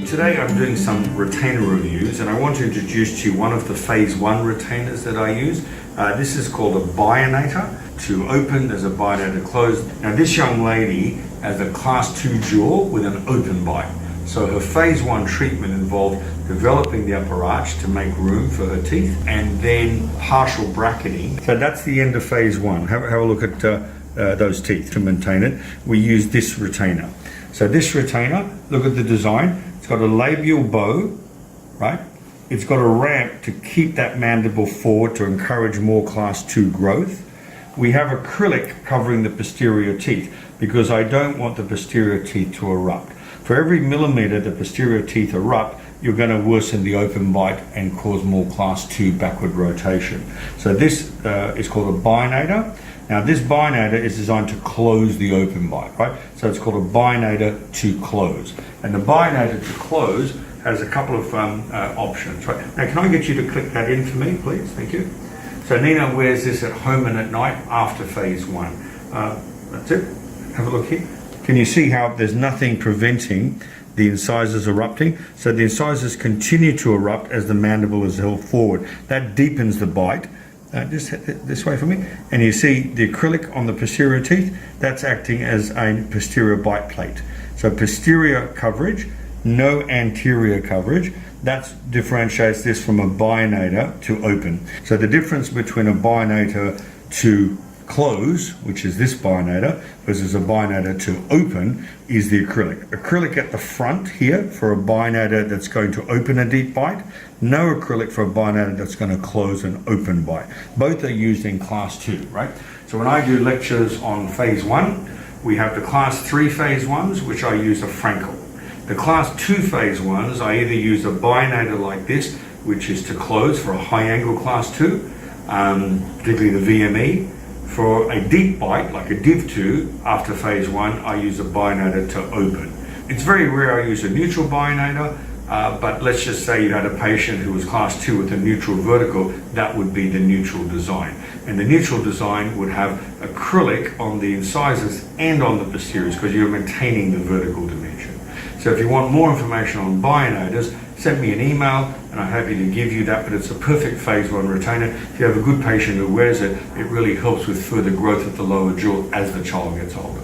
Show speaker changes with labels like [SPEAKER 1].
[SPEAKER 1] Today I'm doing some retainer reviews and I want to introduce to you one of the phase 1 retainers that I use. This is called a bionator. To open, there's a bionator to close. Now this young lady has a class 2 jaw with an open bite. So her phase 1 treatment involved developing the upper arch to make room for her teeth and then partial bracketing. So that's the end of phase 1. Have a look at those teeth. To maintain it, we use this retainer. So this retainer, look at the design. It's got a labial bow, right? It's got a ramp to keep that mandible forward to encourage more class 2 growth. We have acrylic covering the posterior teeth because I don't want the posterior teeth to erupt. For every millimeter the posterior teeth erupt, you're going to worsen the open bite and cause more class 2 backward rotation. So this is called a bionator. Now this bionator is designed to close the open bite, right? So it's called a bionator to close. And the bionator to close has a couple of options, right? Now can I get you to click that in for me, please? Thank you. So Nina wears this at home and at night after phase 1. That's it. Have a look here. Can you see how there's nothing preventing the incisors erupting? So the incisors continue to erupt as the mandible is held forward. That deepens the bite. Just hit this way for me. And you see the acrylic on the posterior teeth, that's acting as a posterior bite plate. So posterior coverage, no anterior coverage. That differentiates this from a bionator to open. So the difference between a bionator to close, which is this bionator, versus a bionator to open is the acrylic. Acrylic at the front here for a bionator that's going to open a deep bite. No acrylic for a bionator that's going to close an open bite. Both are used in class 2, right? So when I do lectures on phase 1, we have the class 3 phase 1s, which I use a Frankel. The class 2 phase 1s, I either use a bionator like this, which is to close for a high angle class 2, particularly the VME. For a deep bite, like a Div 2, after phase 1, I use a bionator to open. It's very rare I use a neutral bionator, but let's just say you had a patient who was class 2 with a neutral vertical, that would be the neutral design. And the neutral design would have acrylic on the incisors and on the posteriors because you're maintaining the vertical dimension. So if you want more information on bionators, send me an email and I'm happy to give you that, but it's a perfect phase 1 retainer. If you have a good patient who wears it, it really helps with further growth of the lower jaw as the child gets older.